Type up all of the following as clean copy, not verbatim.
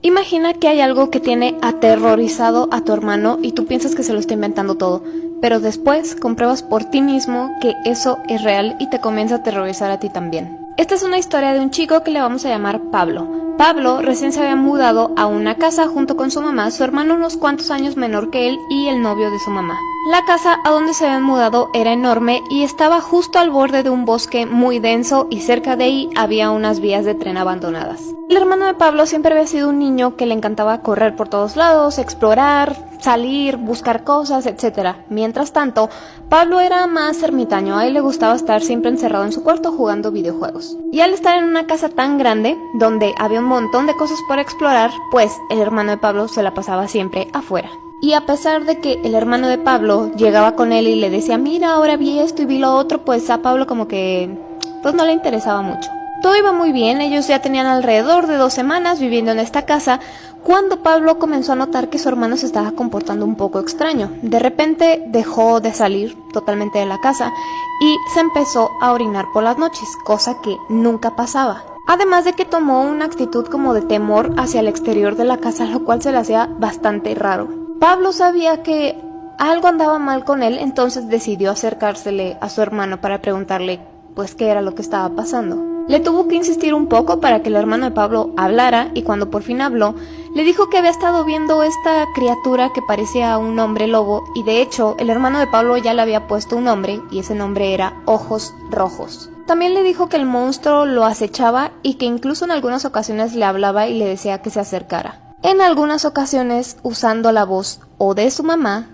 Imagina que hay algo que tiene aterrorizado a tu hermano y tú piensas que se lo está inventando todo, pero después compruebas por ti mismo que eso es real y te comienza a aterrorizar a ti también. Esta es una historia de un chico que le vamos a llamar Pablo. Pablo recién se había mudado a una casa junto con su mamá, su hermano unos cuantos años menor que él y el novio de su mamá. La casa a donde se habían mudado era enorme y estaba justo al borde de un bosque muy denso y cerca de ahí había unas vías de tren abandonadas. El hermano de Pablo siempre había sido un niño que le encantaba correr por todos lados, explorar, salir, buscar cosas, etc. Mientras tanto, Pablo era más ermitaño, a él le gustaba estar siempre encerrado en su cuarto jugando videojuegos. Y al estar en una casa tan grande, donde había un montón de cosas por explorar, pues el hermano de Pablo se la pasaba siempre afuera. Y a pesar de que el hermano de Pablo llegaba con él y le decía, mira, ahora vi esto y vi lo otro, pues a Pablo como que pues no le interesaba mucho. Todo iba muy bien, ellos ya tenían alrededor de 2 semanas viviendo en esta casa, cuando Pablo comenzó a notar que su hermano se estaba comportando un poco extraño. De repente dejó de salir totalmente de la casa y se empezó a orinar por las noches, cosa que nunca pasaba. Además de que tomó una actitud como de temor hacia el exterior de la casa, lo cual se le hacía bastante raro. Pablo sabía que algo andaba mal con él, entonces decidió acercársele a su hermano para preguntarle pues qué era lo que estaba pasando. Le tuvo que insistir un poco para que el hermano de Pablo hablara y cuando por fin habló, le dijo que había estado viendo esta criatura que parecía un hombre lobo y de hecho el hermano de Pablo ya le había puesto un nombre y ese nombre era Ojos Rojos. También le dijo que el monstruo lo acechaba y que incluso en algunas ocasiones le hablaba y le decía que se acercara. En algunas ocasiones usando la voz o de su mamá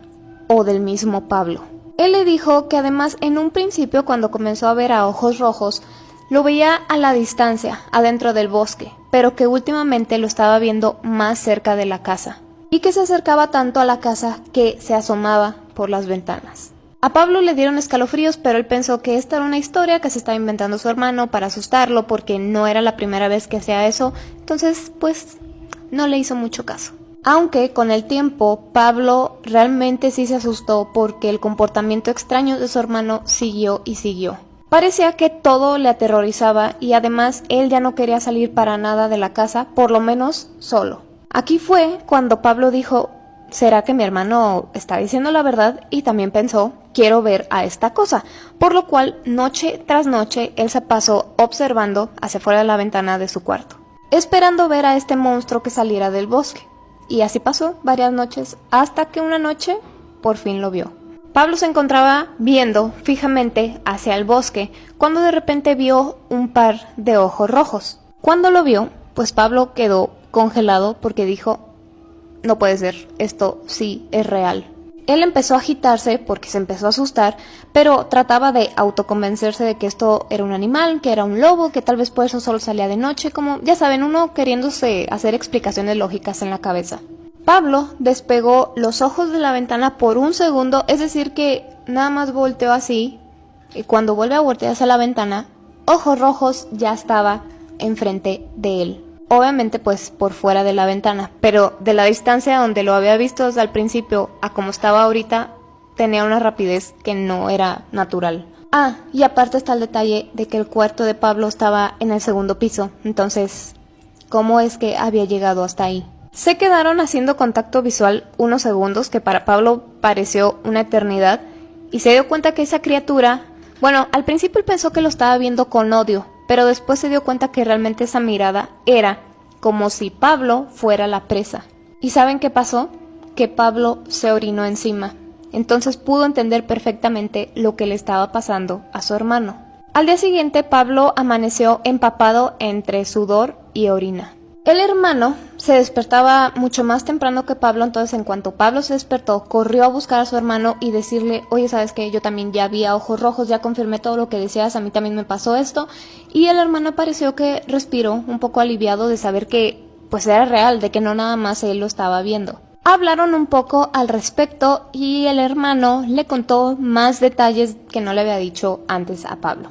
o del mismo Pablo. Él le dijo que además en un principio cuando comenzó a ver a Ojos Rojos, lo veía a la distancia, adentro del bosque, pero que últimamente lo estaba viendo más cerca de la casa, y que se acercaba tanto a la casa que se asomaba por las ventanas. A Pablo le dieron escalofríos, pero él pensó que esta era una historia que se estaba inventando su hermano para asustarlo, porque no era la primera vez que hacía eso, entonces pues no le hizo mucho caso. Aunque con el tiempo Pablo realmente sí se asustó porque el comportamiento extraño de su hermano siguió y siguió. Parecía que todo le aterrorizaba y además él ya no quería salir para nada de la casa, por lo menos solo. Aquí fue cuando Pablo dijo, ¿será que mi hermano está diciendo la verdad? Y también pensó, quiero ver a esta cosa. Por lo cual, noche tras noche, él se pasó observando hacia fuera de la ventana de su cuarto, esperando ver a este monstruo que saliera del bosque. Y así pasó varias noches, hasta que una noche por fin lo vio. Pablo se encontraba viendo fijamente hacia el bosque cuando de repente vio un par de ojos rojos. Cuando lo vio, pues Pablo quedó congelado porque dijo, no puede ser, esto sí es real. Él empezó a agitarse porque se empezó a asustar, pero trataba de autoconvencerse de que esto era un animal, que era un lobo, que tal vez por eso solo salía de noche, como ya saben, uno queriéndose hacer explicaciones lógicas en la cabeza. Pablo despegó los ojos de la ventana por un segundo, es decir que nada más volteó así, y cuando vuelve a voltear hacia la ventana, Ojos Rojos ya estaba enfrente de él. Obviamente pues por fuera de la ventana, pero de la distancia donde lo había visto desde el principio a como estaba ahorita, tenía una rapidez que no era natural. Ah, y aparte está el detalle de que el cuarto de Pablo estaba en el segundo piso, entonces, ¿cómo es que había llegado hasta ahí? Se quedaron haciendo contacto visual unos segundos, que para Pablo pareció una eternidad, y se dio cuenta que esa criatura, bueno, al principio él pensó que lo estaba viendo con odio, pero después se dio cuenta que realmente esa mirada era como si Pablo fuera la presa. ¿Y saben qué pasó? Que Pablo se orinó encima. Entonces pudo entender perfectamente lo que le estaba pasando a su hermano. Al día siguiente, Pablo amaneció empapado entre sudor y orina. El hermano se despertaba mucho más temprano que Pablo, entonces en cuanto Pablo se despertó, corrió a buscar a su hermano y decirle, oye, ¿sabes qué? Yo también ya vi a Ojos Rojos, ya confirmé todo lo que decías, a mí también me pasó esto. Y el hermano pareció que respiró un poco aliviado de saber que pues era real, de que no nada más él lo estaba viendo. Hablaron un poco al respecto y el hermano le contó más detalles que no le había dicho antes a Pablo.